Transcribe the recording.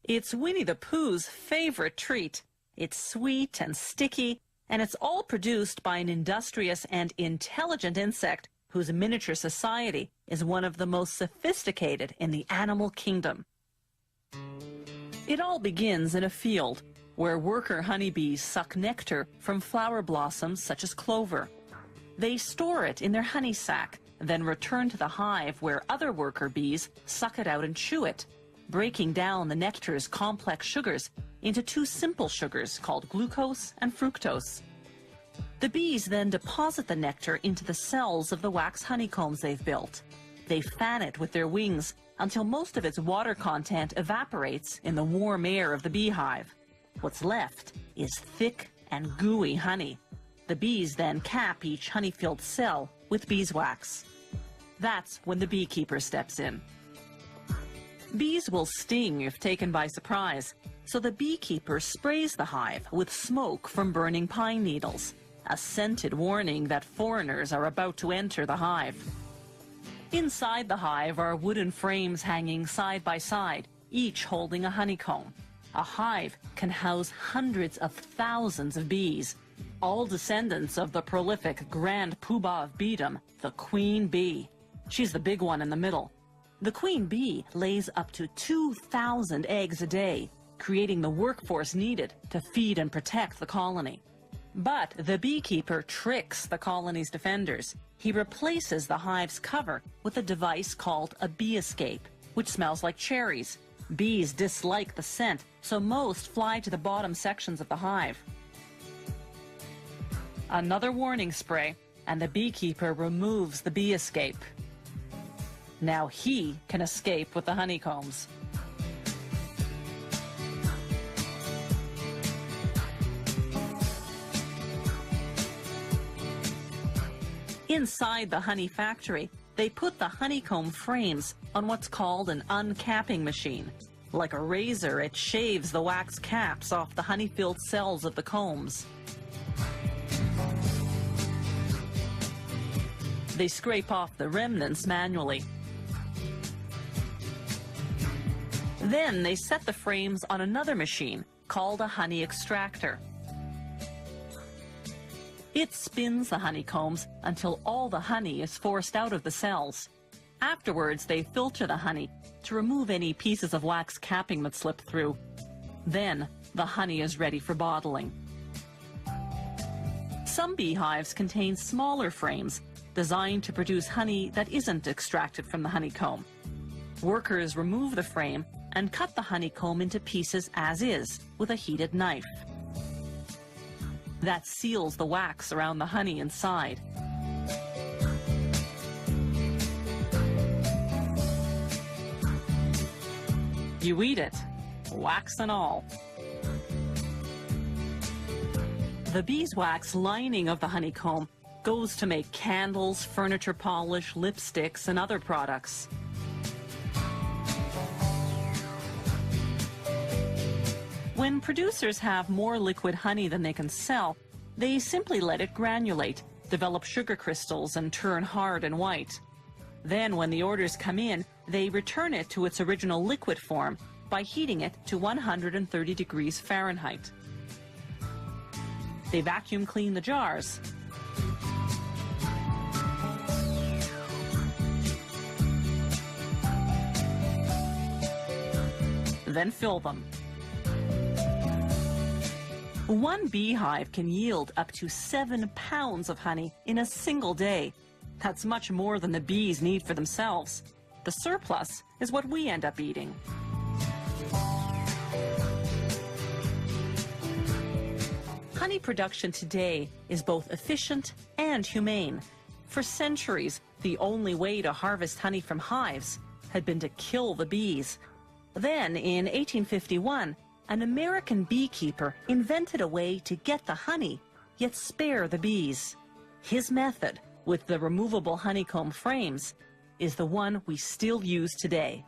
It's Winnie the Pooh's favorite treat. It's sweet and sticky, and it's all produced by an industrious and intelligent insect whose miniature society is one of the most sophisticated in the animal kingdom. It all begins in a field where worker honeybees suck nectar from flower blossoms such as clover. They store it in their honey sac, then return to the hive where other worker bees suck it out and chew it, breaking down the nectar's complex sugars into two simple sugars called glucose and fructose. The bees then deposit the nectar into the cells of the wax honeycombs they've built. They fan it with their wings until most of its water content evaporates in the warm air of the beehive. What's left is thick and gooey honey. The bees then cap each honey-filled cell with beeswax. That's when the beekeeper steps in. Bees will sting if taken by surprise, so the beekeeper sprays the hive with smoke from burning pine needles, a scented warning that foreigners are about to enter the hive. Inside the hive are wooden frames hanging side by side, each holding a honeycomb. A hive can house hundreds of thousands of bees, all descendants of the prolific grand poobah of beedom, the queen bee. She's the big one in the middle. The queen bee lays up to 2,000 eggs a day, creating the workforce needed to feed and protect the colony. But the beekeeper tricks the colony's defenders. He replaces the hive's cover with a device called a bee escape, which smells like cherries. Bees dislike the scent, so most fly to the bottom sections of the hive. Another warning spray, and the beekeeper removes the bee escape. Now he can escape with the honeycombs. Inside the honey factory, they put the honeycomb frames on what's called an uncapping machine. Like a razor, it shaves the wax caps off the honey-filled cells of the combs. They scrape off the remnants manually. Then they set the frames on another machine called a honey extractor. It spins the honeycombs until all the honey is forced out of the cells. Afterwards, they filter the honey to remove any pieces of wax capping that slip through. Then, the honey is ready for bottling. Some beehives contain smaller frames designed to produce honey that isn't extracted from the honeycomb. Workers remove the frame and cut the honeycomb into pieces as is with a heated knife. That seals the wax around the honey inside. You eat it, wax and all. The beeswax lining of the honeycomb goes to make candles, furniture polish, lipsticks, and other products. When producers have more liquid honey than they can sell, they simply let it granulate, develop sugar crystals, and turn hard and white. Then, when the orders come in, they return it to its original liquid form by heating it to 130 degrees Fahrenheit. They vacuum clean the jars. Then fill them. One beehive can yield up to 7 pounds of honey in a single day. That's much more than the bees need for themselves. The surplus is what we end up eating. Honey production today is both efficient and humane. For centuries, the only way to harvest honey from hives had been to kill the bees. Then, in 1851, an American beekeeper invented a way to get the honey, yet spare the bees. His method, with the removable honeycomb frames, is the one we still use today.